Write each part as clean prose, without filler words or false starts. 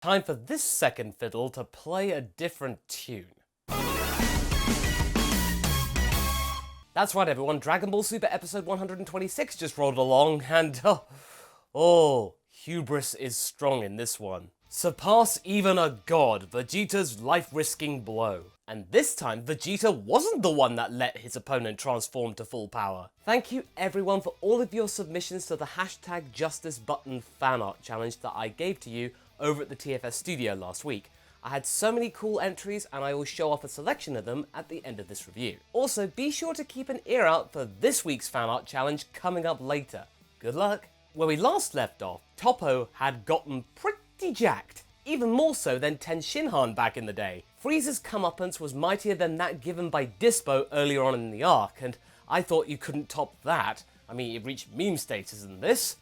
Time for this second fiddle to play a different tune. That's right everyone, Dragon Ball Super episode 126 just rolled along and hubris is strong in this one. Surpass even a god, Vegeta's life-risking blow. And this time, Vegeta wasn't the one that let his opponent transform to full power. Thank you everyone for all of your submissions to the hashtag #JusticeButton fanart challenge that I gave to you over at the TFS studio last week. I had so many cool entries and I will show off a selection of them at the end of this review. Also, be sure to keep an ear out for this week's fanart challenge coming up later. Good luck! Where we last left off, Toppo had gotten pretty jacked, even more so than Ten Shinhan back in the day. Frieza's comeuppance was mightier than that given by Dispo earlier on in the arc, and I thought you couldn't top that. I mean, it reached meme status in this.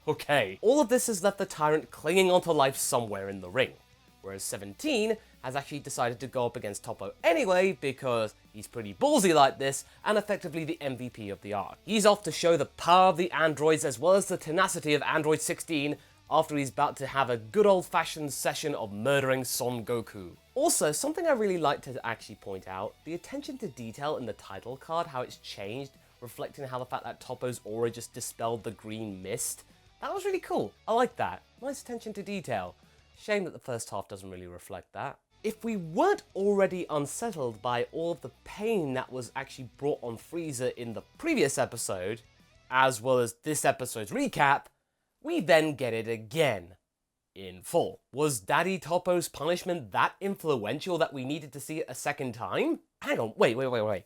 Okay. All of this has left the Tyrant clinging onto life somewhere in the ring, whereas 17 has actually decided to go up against Toppo anyway because he's pretty ballsy like this and effectively the MVP of the arc. He's off to show the power of the androids as well as the tenacity of Android 16 after he's about to have a good old-fashioned session of murdering Son Goku. Also, something I really like to actually point out, the attention to detail in the title card, how it's changed, reflecting how the fact that Toppo's aura just dispelled the green mist. That was really cool. I like that. Nice attention to detail. Shame that the first half doesn't really reflect that. If we weren't already unsettled by all of the pain that was actually brought on Frieza in the previous episode, as well as this episode's recap, we then get it again, in full. Was Daddy Toppo's punishment that influential that we needed to see it a second time? Hang on, wait.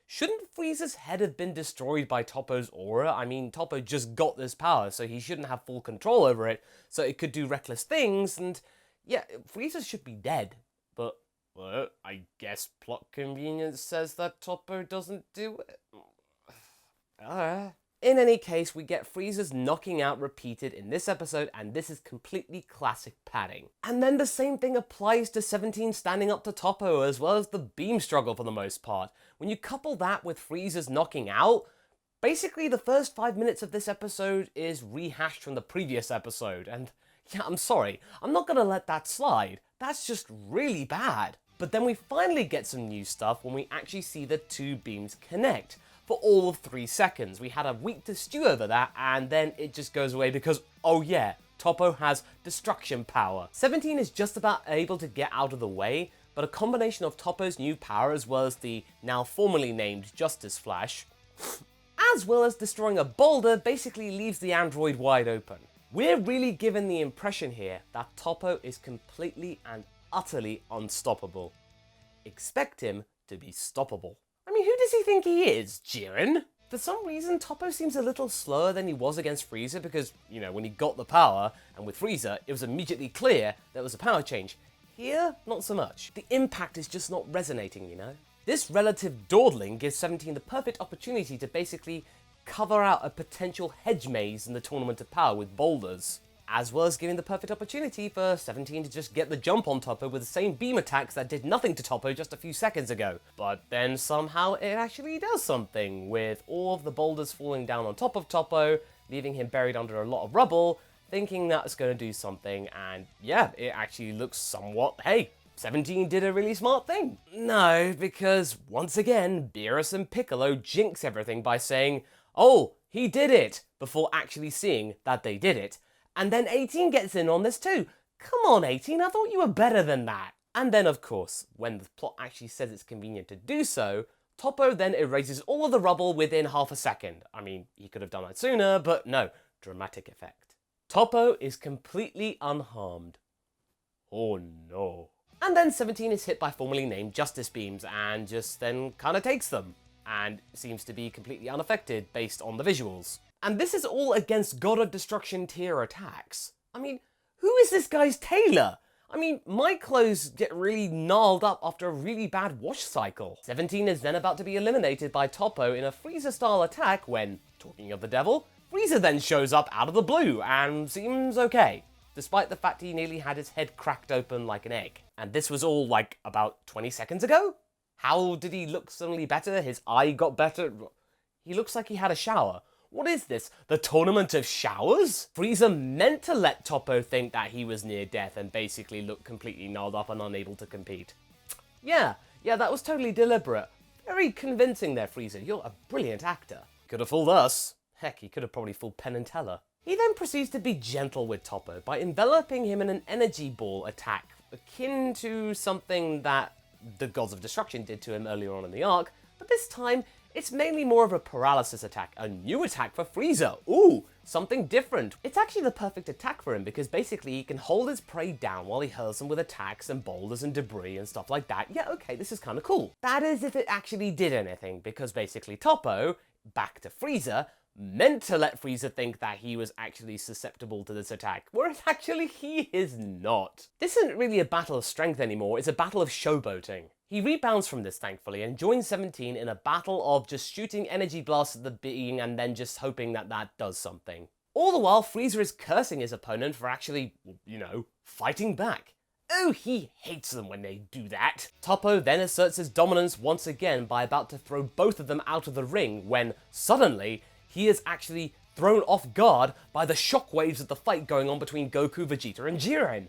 Shouldn't Frieza's head have been destroyed by Toppo's aura? I mean, Toppo just got this power, so he shouldn't have full control over it, so it could do reckless things, and yeah, Frieza should be dead. But, well, I guess plot convenience says that Toppo doesn't do it. In any case, we get Frieza's knocking out repeated in this episode, and this is completely classic padding. And then the same thing applies to 17 standing up to Toppo, as well as the beam struggle for the most part. When you couple that with Frieza's knocking out, basically the first 5 minutes of this episode is rehashed from the previous episode, and yeah, I'm sorry, I'm not gonna let that slide. That's just really bad. But then we finally get some new stuff when we actually see the two beams connect. For all of 3 seconds. We had a week to stew over that, and then it just goes away because, oh yeah, Toppo has destruction power. 17 is just about able to get out of the way, but a combination of Toppo's new power as well as the now formally named Justice Flash, as well as destroying a boulder, basically leaves the android wide open. We're really given the impression here that Toppo is completely and utterly unstoppable. Expect him to be stoppable. I mean, who does he think he is, Jiren? For some reason, Toppo seems a little slower than he was against Frieza because, you know, when he got the power, and with Frieza, it was immediately clear there was a power change. Here, not so much. The impact is just not resonating, you know? This relative dawdling gives 17 the perfect opportunity to basically cover out a potential hedge maze in the Tournament of Power with boulders, as well as giving the perfect opportunity for 17 to just get the jump on Toppo with the same beam attacks that did nothing to Toppo just a few seconds ago. But then somehow it actually does something, with all of the boulders falling down on top of Toppo, leaving him buried under a lot of rubble, thinking that's going to do something, and yeah, it actually looks somewhat, hey, 17 did a really smart thing. No, because once again, Beerus and Piccolo jinx everything by saying, oh, he did it, before actually seeing that they did it. And then 18 gets in on this too. Come on, 18, I thought you were better than that. And then, of course, when the plot actually says it's convenient to do so, Toppo then erases all of the rubble within half a second. I mean, he could have done that sooner, but no, dramatic effect. Toppo is completely unharmed. Oh no. And then 17 is hit by formerly named Justice Beams and just then kind of takes them, and seems to be completely unaffected based on the visuals. And this is all against God of Destruction tier attacks. I mean, who is this guy's tailor? I mean, my clothes get really gnarled up after a really bad wash cycle. 17 is then about to be eliminated by Toppo in a Frieza-style attack when, talking of the devil, Frieza then shows up out of the blue and seems okay, despite the fact he nearly had his head cracked open like an egg. And this was all like about 20 seconds ago? How did he look suddenly better? His eye got better? He looks like he had a shower. What is this? The Tournament of Showers? Frieza meant to let Toppo think that he was near death and basically look completely gnarled up and unable to compete. Yeah, that was totally deliberate. Very convincing there, Frieza. You're a brilliant actor. Could have fooled us. Heck, he could have probably fooled Penn and Teller. He then proceeds to be gentle with Toppo by enveloping him in an energy ball attack, akin to something that the Gods of Destruction did to him earlier on in the arc, but this time, it's mainly more of a paralysis attack, a new attack for Frieza. Ooh, something different. It's actually the perfect attack for him because basically he can hold his prey down while he hurls them with attacks and boulders and debris and stuff like that. Yeah, okay, this is kind of cool. That is if it actually did anything, because basically Toppo, back to Frieza, meant to let Frieza think that he was actually susceptible to this attack, whereas actually he is not. This isn't really a battle of strength anymore, it's a battle of showboating. He rebounds from this, thankfully, and joins 17 in a battle of just shooting energy blasts at the being and then just hoping that that does something. All the while, Frieza is cursing his opponent for actually, fighting back. Oh, he hates them when they do that. Toppo then asserts his dominance once again by about to throw both of them out of the ring when, suddenly, he is actually thrown off guard by the shockwaves of the fight going on between Goku, Vegeta, and Jiren.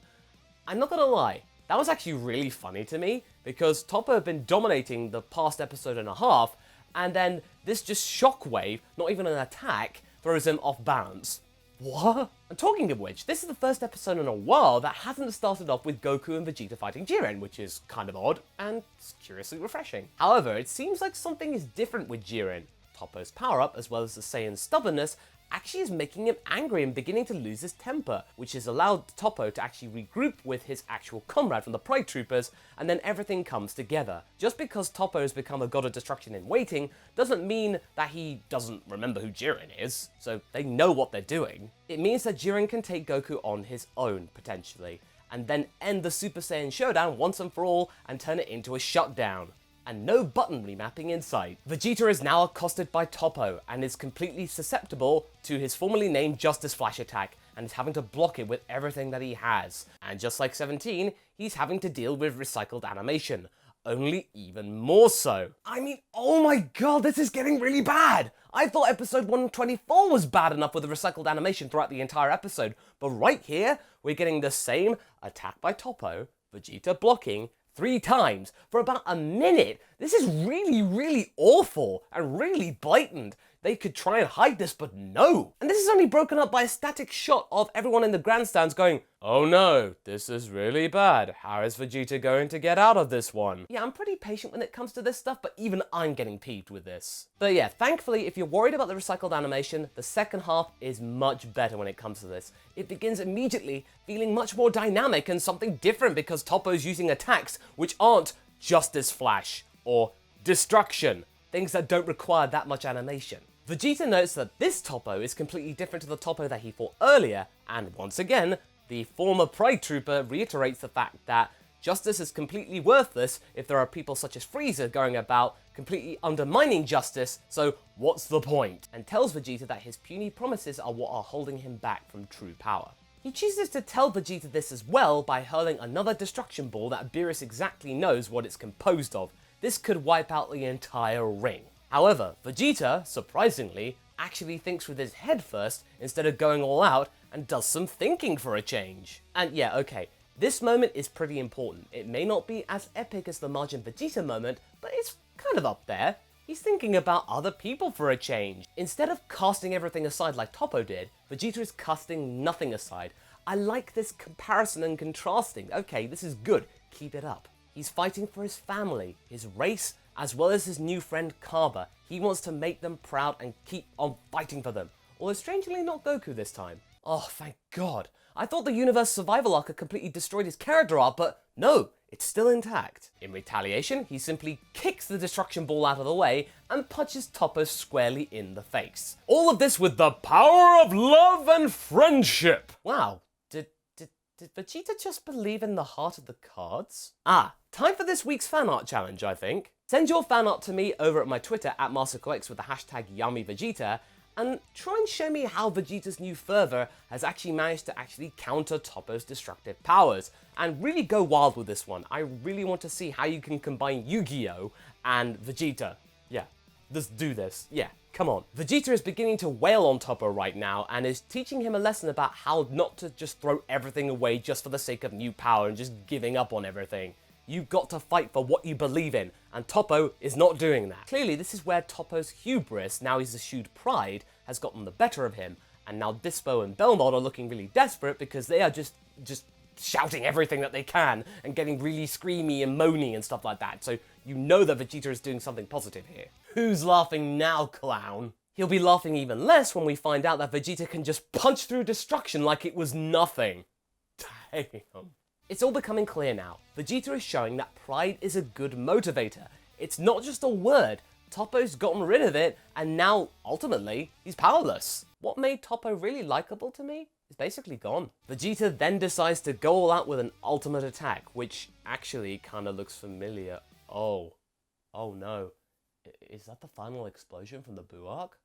I'm not gonna lie, that was actually really funny to me, because Toppo had been dominating the past episode and a half, and then this just shockwave, not even an attack, throws him off balance. What? And talking of which, this is the first episode in a while that hasn't started off with Goku and Vegeta fighting Jiren, which is kind of odd, and curiously refreshing. However, it seems like something is different with Jiren. Toppo's power-up, as well as the Saiyan's stubbornness, actually is making him angry and beginning to lose his temper, which has allowed Toppo to actually regroup with his actual comrade from the Pride Troopers, and then everything comes together. Just because Toppo has become a god of destruction in waiting, doesn't mean that he doesn't remember who Jiren is, so they know what they're doing. It means that Jiren can take Goku on his own, potentially, and then end the Super Saiyan Showdown once and for all, and turn it into a shutdown. And no button remapping in sight. Vegeta is now accosted by Toppo and is completely susceptible to his formerly named Justice Flash attack and is having to block it with everything that he has. And just like 17, he's having to deal with recycled animation, only even more so. I mean, oh my god, this is getting really bad! I thought episode 124 was bad enough with the recycled animation throughout the entire episode, but right here, we're getting the same attack by Toppo, Vegeta blocking, 3 times for about a minute. This is really, really awful and really blatant. They could try and hide this, but no. And this is only broken up by a static shot of everyone in the grandstands going, oh no, this is really bad. How is Vegeta going to get out of this one? Yeah, I'm pretty patient when it comes to this stuff, but even I'm getting peeved with this. But yeah, thankfully, if you're worried about the recycled animation, the second half is much better when it comes to this. It begins immediately feeling much more dynamic and something different because Toppo's using attacks which aren't Justice Flash or Destruction, things that don't require that much animation. Vegeta notes that this Toppo is completely different to the Toppo that he fought earlier, and once again, the former Pride Trooper reiterates the fact that justice is completely worthless if there are people such as Frieza going about completely undermining justice, so what's the point? And tells Vegeta that his puny promises are what are holding him back from true power. He chooses to tell Vegeta this as well by hurling another destruction ball that Beerus exactly knows what it's composed of. This could wipe out the entire ring. However, Vegeta, surprisingly, actually thinks with his head first instead of going all out and does some thinking for a change. And yeah, okay, this moment is pretty important. It may not be as epic as the Majin Vegeta moment, but it's kind of up there. He's thinking about other people for a change. Instead of casting everything aside like Toppo did, Vegeta is casting nothing aside. I like this comparison and contrasting. Okay, this is good. Keep it up. He's fighting for his family, his race, as well as his new friend Kaba. He wants to make them proud and keep on fighting for them. Although strangely not Goku this time. Oh, thank God. I thought the universe survival arc had completely destroyed his character arc, but no, it's still intact. In retaliation, he simply kicks the destruction ball out of the way and punches Toppo squarely in the face. All of this with the power of love and friendship. Wow, did Vegeta just believe in the heart of the cards? Ah, time for this week's fan art challenge, I think. Send your fan art to me over at my Twitter at MasakoX with the hashtag YummyVegeta, and try and show me how Vegeta's new fervor has actually managed to actually counter Toppo's destructive powers. And really go wild with this one. I really want to see how you can combine Yu-Gi-Oh! And Vegeta. Yeah, Let's do this. Yeah, come on. Vegeta is beginning to wail on Toppo right now and is teaching him a lesson about how not to just throw everything away just for the sake of new power and just giving up on everything. You've got to fight for what you believe in, and Toppo is not doing that. Clearly, this is where Toppo's hubris, now he's eschewed pride, has gotten the better of him, and now Dispo and Belmont are looking really desperate because they are just shouting everything that they can and getting really screamy and moany and stuff like that, so you know that Vegeta is doing something positive here. Who's laughing now, clown? He'll be laughing even less when we find out that Vegeta can just punch through destruction like it was nothing. Damn. It's all becoming clear now. Vegeta is showing that pride is a good motivator. It's not just a word. Toppo's gotten rid of it, and now, ultimately, he's powerless. What made Toppo really likable to me is basically gone. Vegeta then decides to go all out with an ultimate attack, which actually kind of looks familiar. Oh no. Is that the final explosion from the Buu arc?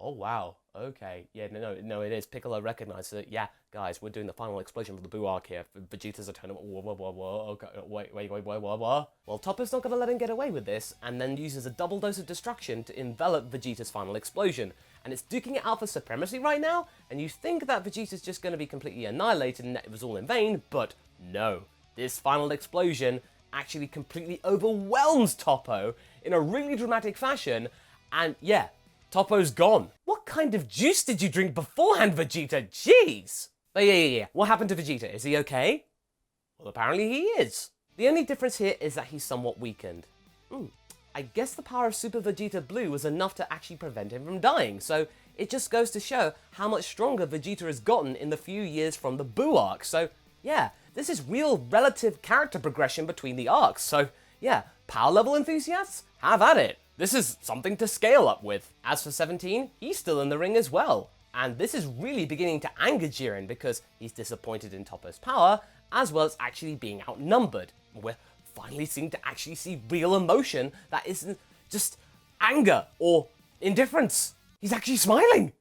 Oh wow, okay. Yeah, no, it is. Piccolo recognizes it. Yeah, guys, we're doing the final explosion from the Buu arc here. Vegeta's a tournament. Whoa, okay, wait, what? Well, Toppo's not gonna let him get away with this, and then uses a double dose of destruction to envelop Vegeta's final explosion. And it's duking it out for supremacy right now, and you think that Vegeta's just gonna be completely annihilated and that it was all in vain, but no. This final explosion actually completely overwhelms Toppo in a really dramatic fashion, and yeah, Toppo's gone. What kind of juice did you drink beforehand, Vegeta? Jeez! But yeah. What happened to Vegeta? Is he okay? Well, apparently he is. The only difference here is that he's somewhat weakened. I guess the power of Super Vegeta Blue was enough to actually prevent him from dying, so it just goes to show how much stronger Vegeta has gotten in the few years from the Buu arc. So yeah, this is real relative character progression between the arcs. So yeah, power level enthusiasts, have at it. This is something to scale up with. As for 17, he's still in the ring as well. And this is really beginning to anger Jiren because he's disappointed in Toppo's power, as well as actually being outnumbered. We're finally seeing to actually see real emotion that isn't just anger or indifference. He's actually smiling.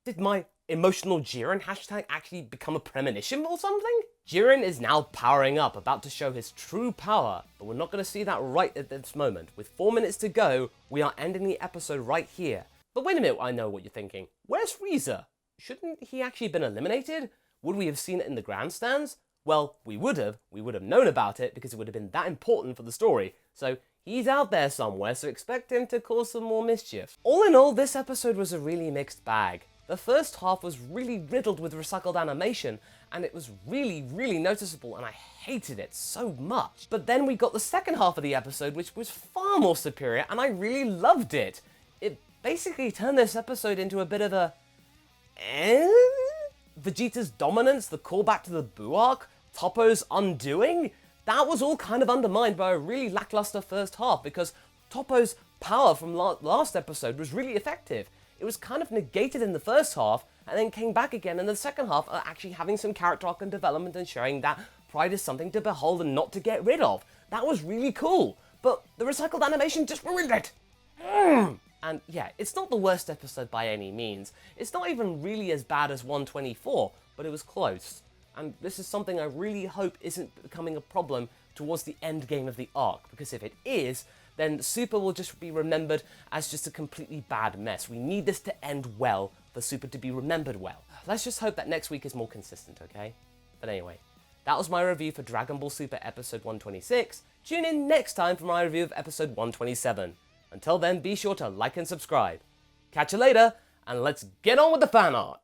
Did my emotional Jiren hashtag actually become a premonition or something? Jiren is now powering up, about to show his true power, but we're not going to see that right at this moment. With 4 minutes to go, we are ending the episode right here. But wait a minute, I know what you're thinking. Where's Frieza? Shouldn't he actually been eliminated? Would we have seen it in the grandstands? Well, we would have known about it because it would have been that important for the story. So he's out there somewhere, so expect him to cause some more mischief. All in all, this episode was a really mixed bag. The first half was really riddled with recycled animation, and it was really noticeable, and I hated it so much. But then we got the second half of the episode, which was far more superior, and I really loved it. It basically turned this episode into a bit of a... Vegeta's dominance, the callback to the Buu arc, Toppo's undoing, that was all kind of undermined by a really lackluster first half, because Toppo's power from last episode was really effective. It was kind of negated in the first half, and then came back again in the second half, actually having some character arc and development and showing that pride is something to behold and not to get rid of. That was really cool, but the recycled animation just ruined it. And yeah, it's not the worst episode by any means. It's not even really as bad as 124, but it was close. And this is something I really hope isn't becoming a problem towards the end game of the arc, because if it is, then Super will just be remembered as just a completely bad mess. We need this to end well for Super to be remembered well. Let's just hope that next week is more consistent, okay? But anyway, that was my review for Dragon Ball Super episode 126. Tune in next time for my review of episode 127. Until then, be sure to like and subscribe. Catch you later, and let's get on with the fan art!